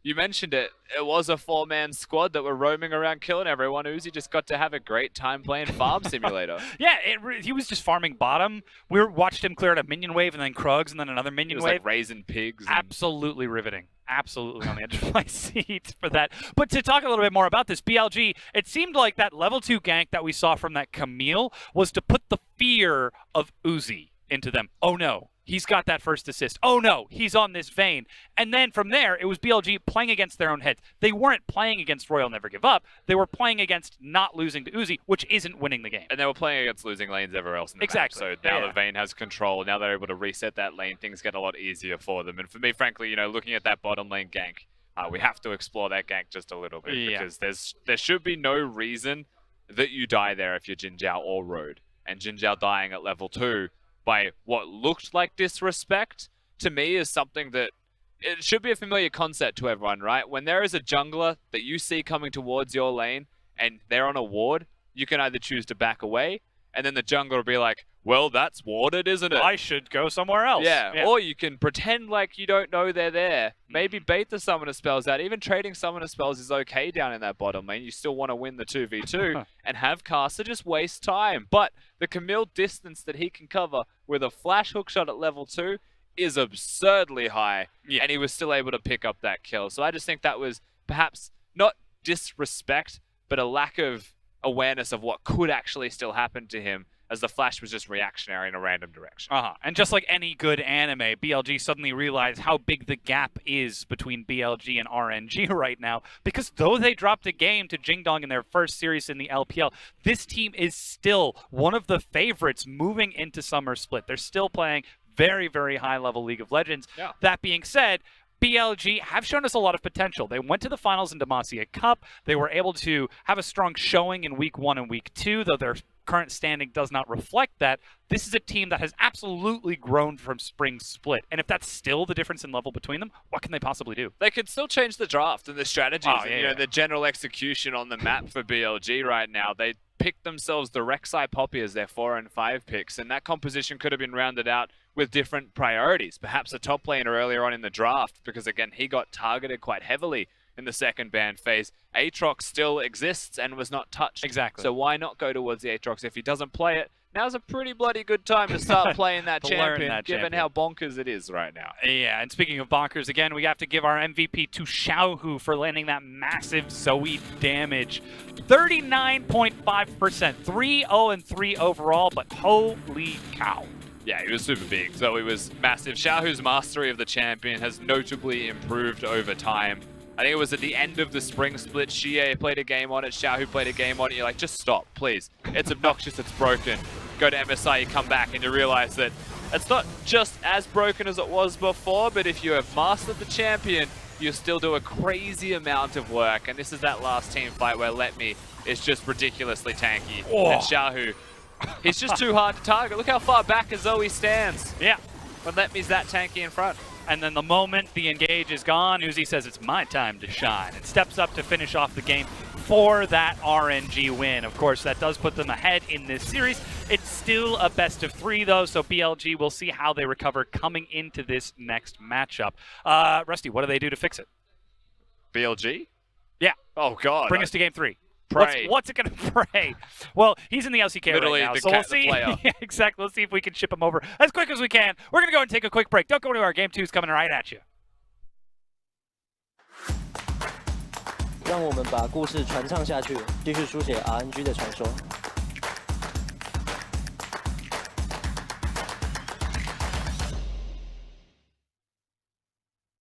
you mentioned it. It was a 4-man squad that were roaming around killing everyone. Uzi just got to have a great time playing Farm Simulator.
Yeah, he was just farming bottom. We watched him clear out a minion wave and then Krugs and then another minion wave.
Like raising pigs.
Absolutely riveting. Absolutely on the edge of my seat for that. But to talk a little bit more about this, BLG, it seemed like that level 2 gank that we saw from that Camille was to put the fear of Uzi into them. Oh no, he's got that first assist. Oh no, he's on this Vayne. And then from there, it was BLG playing against their own heads. They weren't playing against Royal Never Give Up. They were playing against not losing to Uzi, which isn't winning the game.
And they were playing against losing lanes everywhere else in the map. So now the Vayne has control. Now they're able to reset that lane. Things get a lot easier for them. And for me, frankly, you know, looking at that bottom lane gank, we have to explore that gank just a little bit because there should be no reason that you die there if you're Jin Zhao or Road. And Jin Zhao dying at level 2 by what looked like disrespect, to me is something that it should be a familiar concept to everyone, right? When there is a jungler that you see coming towards your lane and they're on a ward, you can either choose to back away, and then the jungler will be like, well, that's warded, isn't it?
I should go somewhere else.
Yeah, or you can pretend like you don't know they're there. Maybe bait the summoner spells out. Even trading summoner spells is okay down in that bottom lane. You still want to win the 2v2 and have Karsa just waste time. But the Camille distance that he can cover with a flash hook shot at level 2 is absurdly high. And he was still able to pick up that kill. So I just think that was perhaps not disrespect, but a lack of awareness of what could actually still happen to him, as the flash was just reactionary in a random direction.
And just like any good anime, BLG suddenly realized how big the gap is between BLG and RNG right now, because though they dropped a game to Jingdong in their first series in the LPL, this team is still one of the favorites moving into Summer Split. They're still playing very, very high-level League of Legends. That being said, BLG have shown us a lot of potential. They went to the finals in Demacia Cup. They were able to have a strong showing in Week 1 and Week 2, though their current standing does not reflect that. This is a team that has absolutely grown from Spring Split. And if that's still the difference in level between them, what can they possibly do?
They could still change the draft and the strategies and the general execution on the map for BLG right now. They picked themselves the Rek'Sai Poppy as their 4 and 5 picks, and that composition could have been rounded out with different priorities. Perhaps a top laner earlier on in the draft, because again, he got targeted quite heavily in the second ban phase. Aatrox still exists and was not touched.
Exactly.
So why not go towards the Aatrox if he doesn't play it? Now's a pretty bloody good time to start playing that champion, given how bonkers it is right now.
Yeah, and speaking of bonkers, again, we have to give our MVP to Xiaohu for landing that massive Zoe damage. 39.5%, 3-0-3 overall, but holy cow.
Yeah, he was super big. Zoe was massive. Xiaohu's mastery of the champion has notably improved over time. I think it was at the end of the Spring Split, Xie played a game on it, Xiaohu played a game on it. You're like, just stop, please. It's obnoxious, it's broken. Go to MSI, you come back and you realize that it's not just as broken as it was before, but if you have mastered the champion, you still do a crazy amount of work. And this is that last team fight where Let Me is just ridiculously tanky. And Xiaohu, he's just too hard to target. Look how far back Zoe stands.
Yeah.
When Let Me's that tanky in front.
And then the moment the engage is gone, Uzi says it's my time to shine and steps up to finish off the game for that RNG win. Of course, that does put them ahead in this series. It's still a best of 3, though, so BLG will see how they recover coming into this next matchup. Rusty, what do they do to fix it?
BLG?
Yeah.
Oh, God.
Bring us to game 3.
Pray.
What's it gonna pray? Well, he's in the LCK
Literally
right now,
the
so we'll
the
see.
player.
Yeah, exactly. Let's see if we can ship him over as quick as we can. We're gonna go and take a quick break. Don't go anywhere. Game 2 is coming right at you.
让我们把故事传唱下去，继续书写 RNG 的传说。